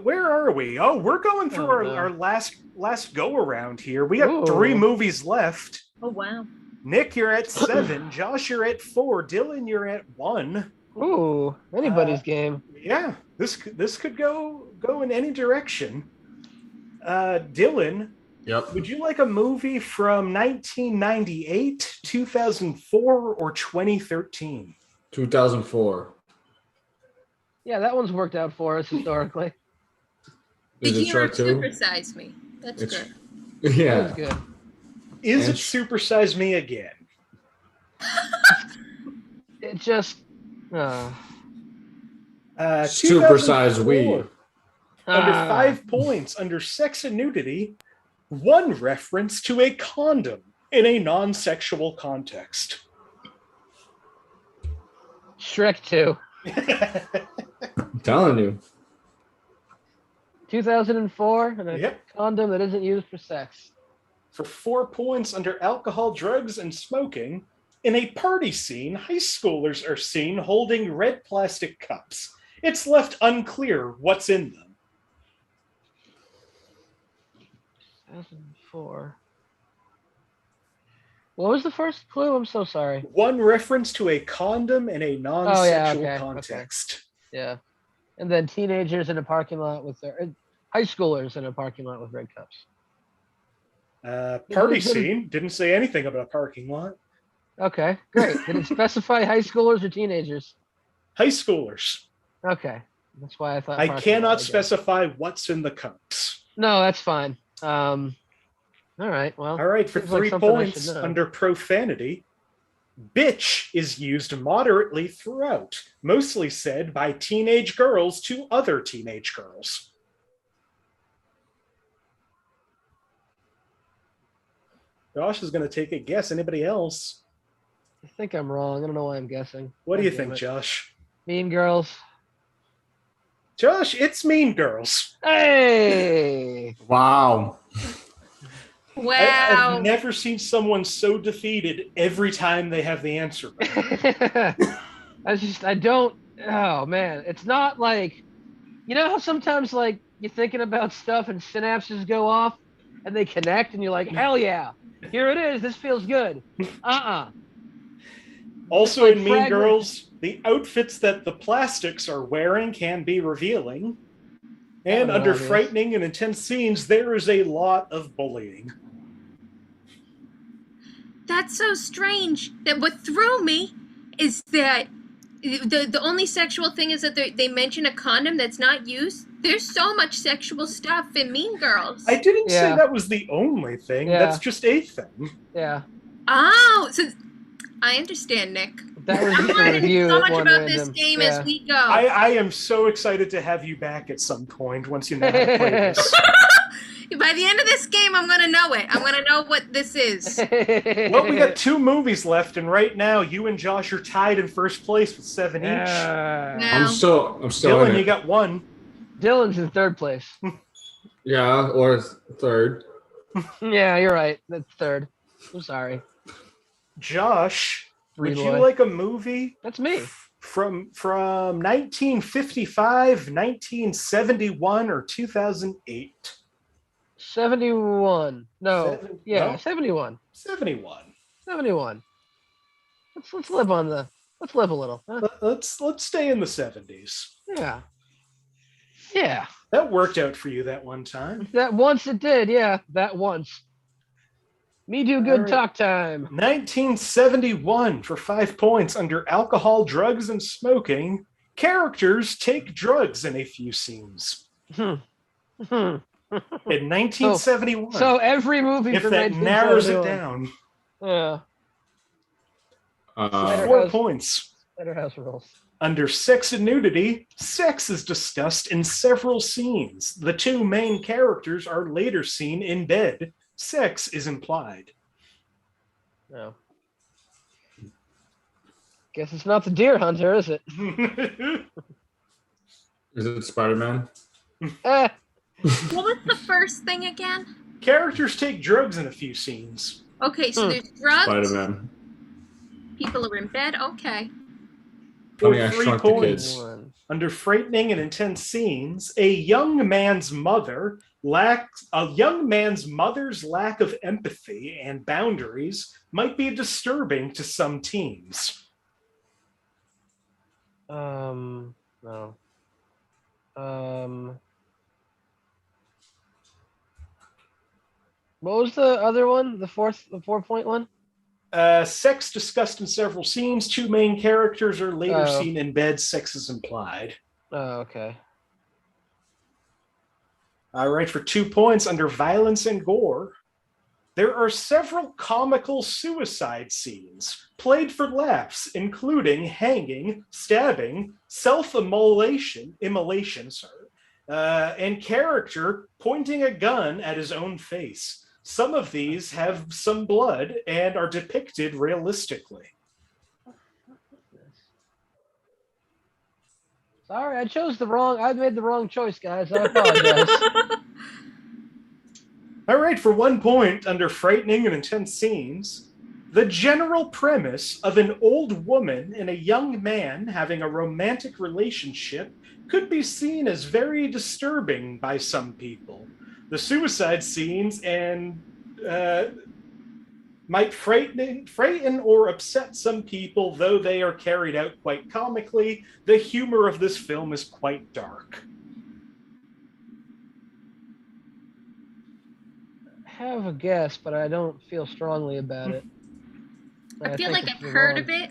Where are we? Oh, we're going through our last go around here. We got 3 movies left. Oh wow. Nick, you're at 7. Josh, you're at 4. Dylan, you're at 1. Ooh, anybody's game. Yeah, this could go in any direction. Dylan, Yep. Would you like a movie from 1998, 2004, or 2013? 2004. Yeah, that one's worked out for us historically. The Is it hero Shrek 2? supersized me. That's good. Yeah. That's good. Is it Super Size Me again? It just... Super Size We. Under 5 points, under sex and nudity, one reference to a condom in a non-sexual context. Shrek 2. I'm telling you. 2004, and a condom that isn't used for sex. For 4 points under alcohol, drugs, and smoking, in a party scene, high schoolers are seen holding red plastic cups. It's left unclear what's in them. 2004. What was the first clue? I'm so sorry. One reference to a condom in a non-sexual context. Okay. Yeah. And then teenagers in a parking lot with their... high schoolers in a parking lot with red cups. Party scene. Didn't say anything about a parking lot. Okay, great. Did it specify high schoolers or teenagers? High schoolers. Okay. That's why I thought... I cannot specify what's in the cups. No, that's fine. All right. Well. All right, for seems like 3 something I should points know. under profanity. Bitch is used moderately throughout, mostly said by teenage girls to other teenage girls. Josh is going to take a guess. Anybody else? I think I'm wrong. I don't know why I'm guessing. What do you Damn think, it. Josh? Mean Girls. Josh, it's Mean Girls. Hey. Wow. Wow. I've never seen someone so defeated every time they have the answer. I don't. Oh man, it's not like, you know how sometimes like you're thinking about stuff and synapses go off and they connect and you're like, hell yeah, here it is. This feels good. Also, like in Mean fragments. Girls, the outfits that the plastics are wearing can be revealing. And under obvious. frightening and intense scenes, there is a lot of bullying. That's so strange. That what threw me is that the only sexual thing is that they mention a condom that's not used. There's so much sexual stuff in Mean Girls. I didn't say Yeah. that was the only thing. Yeah. That's just a thing. Yeah. Oh, so I understand, Nick. That was I'm just a learning review. so at much one about random. this game Yeah. as we go. I am so excited to have you back at some point once you know how to play this. By the end of this game, I'm gonna know it. I'm gonna know what this is. Well, we got 2 movies left, and right now you and Josh are tied in first place with 7 each. No. I'm still in Dylan, it. you got 1. Dylan's in third place. Yeah, or third. Yeah, you're right. That's third. I'm sorry. Josh, would you Reloy. like a movie That's me. from 1955, 1971, or 2008? 71. No. Yeah, no? 71. 71. 71. Let's live on the. Let's live a little. Huh? Let's stay in the 70s. Yeah. Yeah. That worked out for you that one time. That once it did. Yeah. That once. Me do good right. talk time. 1971 for 5 points under alcohol, drugs, and smoking. Characters take drugs in a few scenes. In 1971. So every movie if from that narrows it 1971. down. Yeah. 4 points. Better house rules. Under sex and nudity, sex is discussed in several scenes. The 2 main characters are later seen in bed. Sex is implied. No. Guess it's not the deer hunter, is it? Is it Spider-Man? Eh. What was the first thing again? Characters take drugs in a few scenes. Okay, so there's drugs. Spider-Man. People are in bed. Okay. For Honey, I 3 Shrunk the points, Kids. under frightening and intense scenes, a young man's mother's lack of empathy and boundaries might be disturbing to some teens. No. What was the other one? The 4-point one? Sex discussed in several scenes. 2 main characters are later seen in bed. Sex is implied. Oh, okay. All right, for 2 points under violence and gore. There are several comical suicide scenes played for laughs, including hanging, stabbing, self-immolation, and character pointing a gun at his own face. Some of these have some blood and are depicted realistically. Sorry, I made the wrong choice, guys. I apologize. All right, for 1 point under frightening and intense scenes, the general premise of an old woman and a young man having a romantic relationship could be seen as very disturbing by some people. The suicide scenes might frighten or upset some people, though they are carried out quite comically. The humor of this film is quite dark. I have a guess, but I don't feel strongly about it. I feel like it's I've heard wrong. of it.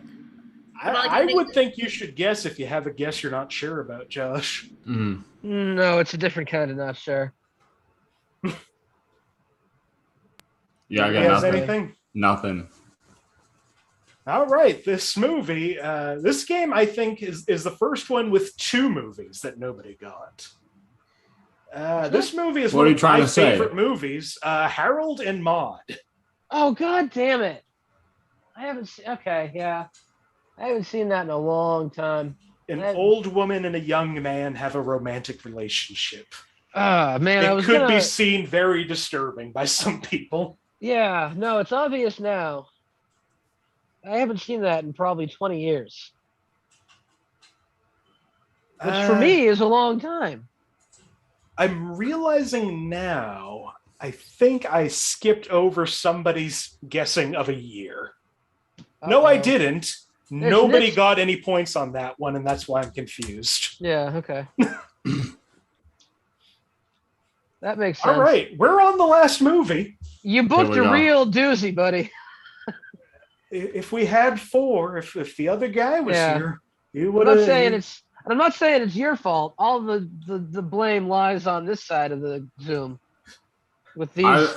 I would think you should guess if you have a guess you're not sure about, Josh. Mm. No, it's a different kind of not sure. Yeah, I got has nothing. anything? Nothing. All right, this movie, this game, I think, is the first one with 2 movies that nobody got. This movie is one of my favorite movies, Harold and Maude. Oh, God damn it. I haven't seen, okay, yeah. I haven't seen that in a long time. An old woman and a young man have a romantic relationship. Man, it could be seen very disturbing by some people. Yeah, no, it's obvious now. I haven't seen that in probably 20 years. Which for me is a long time. I'm realizing now, I think I skipped over somebody's guessing of a year. Uh-oh. No, I didn't. Nobody got any points on that one, and that's why I'm confused. Yeah, okay. That makes sense. All right, we're on the last movie. You booked a real doozy, buddy. If we had 4, if the other guy was here, you would have. I'm not saying it's your fault. All the blame lies on this side of the Zoom. With these, Ben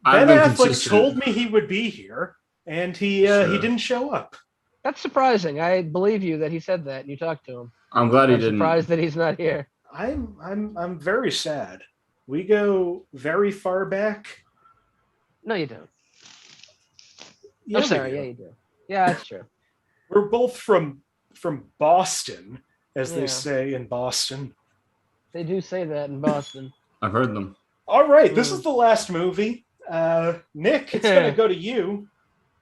Affleck told me he would be here, and he didn't show up. That's surprising. I believe you that he said that. And you talked to him. I'm glad he didn't. Surprised that he's not here. I'm very sad. We go very far back. No, you don't. Yeah, I'm sorry. Yeah, you do. Yeah, that's true. We're both from Boston, as they say in Boston. They do say that in Boston. I've heard them. All right, this is the last movie. Nick, it's going to go to you.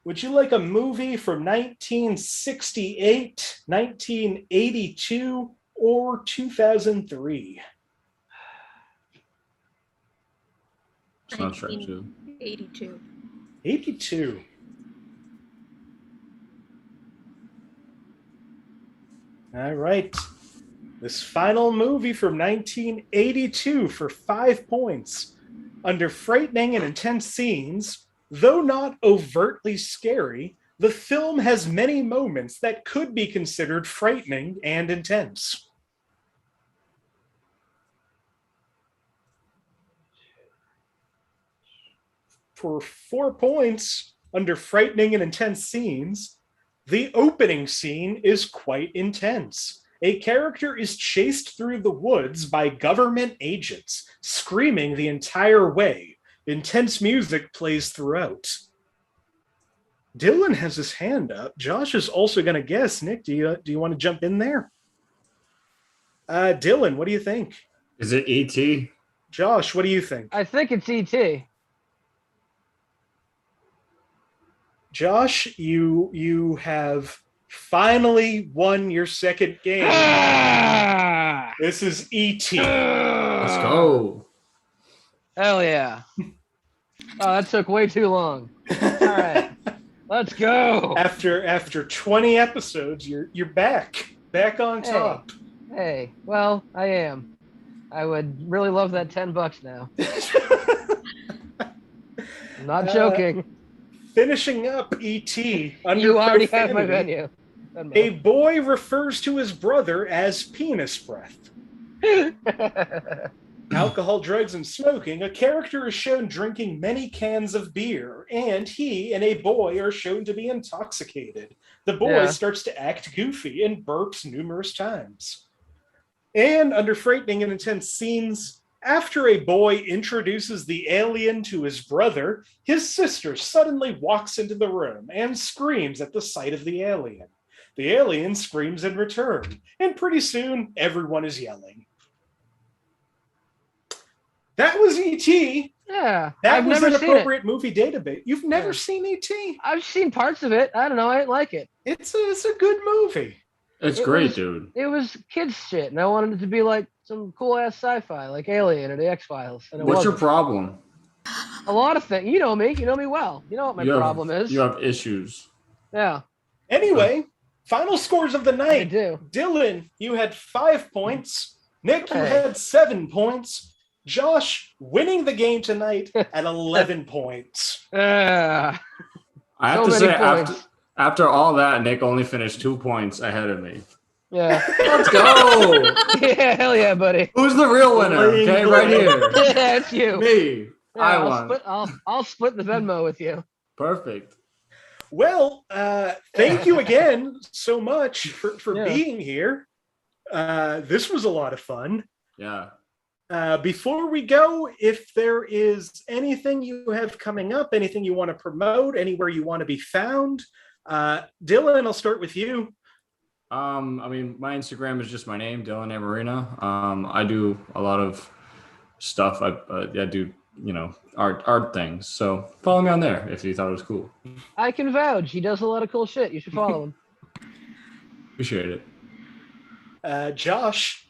Would you like a movie from 1968, 1982, or 2003? Sounds right, too. 82. 82. All right. This final movie from 1982 for 5 points. Under frightening and intense scenes, though not overtly scary, the film has many moments that could be considered frightening and intense. For 4 points, under frightening and intense scenes, the opening scene is quite intense. A character is chased through the woods by government agents, screaming the entire way. Intense music plays throughout. Dylan has his hand up. Josh is also going to guess. Nick, do you want to jump in there? Dylan, what do you think? Is it E.T.? Josh, what do you think? I think it's E.T. Josh, you have finally won your second game. This is E.T. Let's go. Hell yeah. Oh, that took way too long. All right. Let's go. After 20 episodes, you're back on top. Hey, well, I am. I would really love that $10 now. I'm not joking. Finishing up E.T. under you already profanity, have my venue. A boy refers to his brother as penis breath. Alcohol, drugs, and smoking. A character is shown drinking many cans of beer, and he and a boy are shown to be intoxicated. The boy starts to act goofy and burps numerous times. And under frightening and intense scenes, after a boy introduces the alien to his brother, his sister suddenly walks into the room and screams at the sight of the alien. The alien screams in return, and pretty soon, everyone is yelling. That was E.T. Yeah. That was an Inappropriate Movie Database. You've never seen E.T.? I've seen parts of it. I don't know. I didn't like it. It's a good movie. It's great, dude. It was kids shit, and I wanted it to be like some cool-ass sci-fi, like Alien or The X-Files. What's your problem? A lot of things. You know me. You know me well. You know what my problem is. You have issues. Yeah. Anyway, final scores of the night. I do. Dylan, you had 5 points. Nick, you had 7 points. Josh, winning the game tonight at 11 points. I have to say, after all that, Nick only finished 2 points ahead of me. Yeah. Let's go. Yeah, hell yeah, buddy. Who's the real winner? Okay, right here. Yeah, it's you. Me. Yeah, I'll split the Venmo with you. Perfect. Well, thank you again so much for being here. This was a lot of fun. Yeah. Before we go, if there is anything you have coming up, anything you want to promote, anywhere you want to be found, Dylan, I'll start with you. I mean, my Instagram is just my name, Dylan Amerena. I do a lot of stuff. I do, art things. So follow me on there if you thought it was cool. I can vouch. He does a lot of cool shit. You should follow him. Appreciate it. Josh.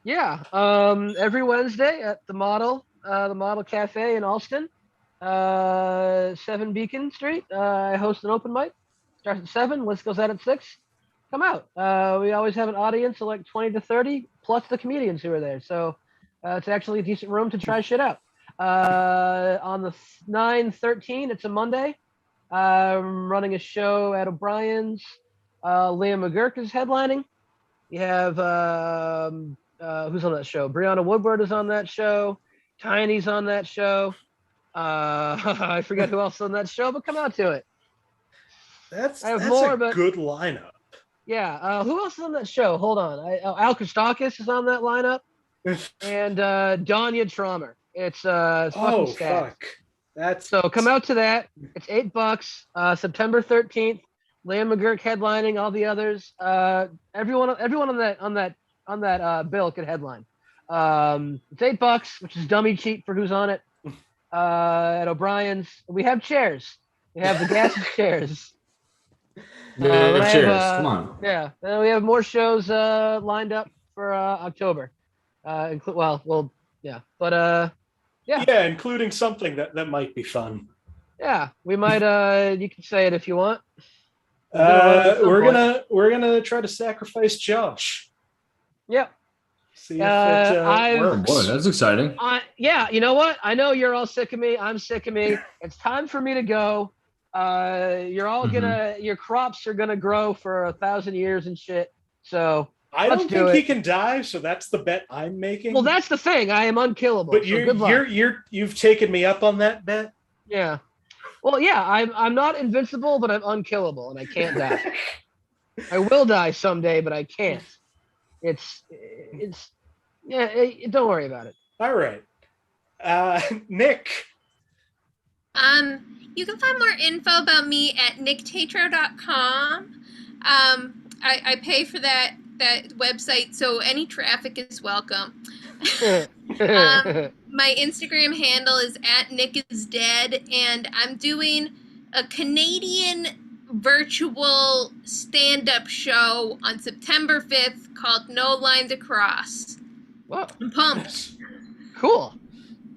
Yeah. Every Wednesday at the Model Cafe in Alston, 7 Beacon Street. I host an open mic. Starts at 7. List goes out at 6. Come out. We always have an audience of like 20 to 30, plus the comedians who are there. So it's actually a decent room to try shit out. On the 9/13, it's a Monday. I'm running a show at O'Brien's. Liam McGurk is headlining. You have who's on that show? Brianna Woodward is on that show. Tiny's on that show. I forget who else is on that show, but come out to it. That's a good lineup. Yeah. Who else is on that show? Hold on. Al Kostakis is on that lineup. And Danya Traumer. It's fucking stacked. Fuck. That's so come out to that. It's $8. September 13th. Liam McGurk headlining. All the others. Everyone on that bill could headline. It's $8, which is dummy cheap for who's on it. At O'Brien's, we have chairs. We have the gas chairs. Chairs. Come on. Yeah, and we have more shows lined up for October. Including something that might be fun. Yeah, we might. You can say it if you want. We're gonna try to sacrifice Josh. Yep. See if it works. Boy, that's exciting. Yeah, you know what? I know you're all sick of me. I'm sick of me. It's time for me to go. You're all your crops are gonna grow for 1,000 years and shit. So I don't think he can die. So that's the bet I'm making. Well, that's the thing. I am unkillable. But you've taken me up on that bet. Yeah. Well, yeah. I'm not invincible, but I'm unkillable, and I can't die. I will die someday, but I can't. Don't worry about it. All right. Nikk. You can find more info about me at nicktetreault.com. I pay for that website, so any traffic is welcome. My Instagram handle is at nickisdead, and I'm doing a Canadian virtual stand-up show on September 5th called No Line to Cross. Whoa. I'm pumped. Cool.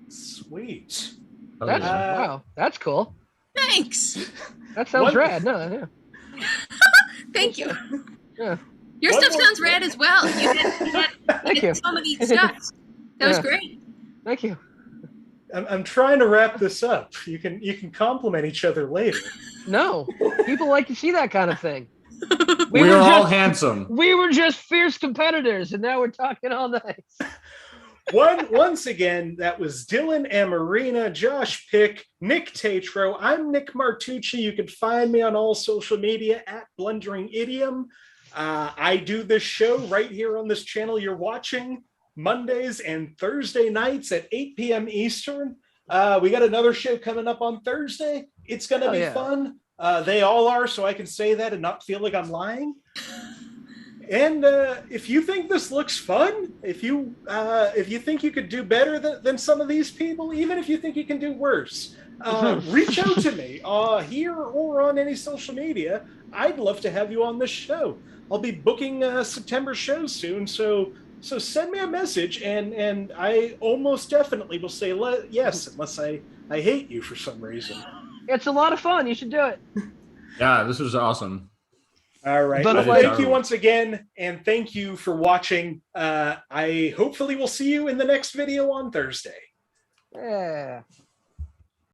Sweet. Wow, that's cool. Thanks. That sounds rad. No, yeah. Thank you. Yeah. Your stuff sounds rad as well. You had so many stuff. That was great. Thank you. I'm trying to wrap this up. You can compliment each other later. No, people like to see that kind of thing. We were all handsome. We were just fierce competitors, and now we're talking all nice. Once again, that was Dylan Amerena, Josh Pick, Nikk Tetreault. I'm Nick Martucci. You can find me on all social media at Blundering Idiom. I do this show right here on this channel you're watching, Mondays and Thursday nights at 8 p.m. Eastern. We got another show coming up on Thursday. It's going to be fun. They all are, so I can say that and not feel like I'm lying. And if you think this looks fun, if you think you could do better than some of these people, even if you think you can do worse, reach out to me here or on any social media. I'd love to have you on this show. I'll be booking September shows soon, so send me a message, and I almost definitely will say yes, unless I hate you for some reason. It's a lot of fun. You should do it. Yeah, this was awesome. All right. Well, thank you once again, and thank you for watching. I hopefully will see you in the next video on Thursday. Yeah.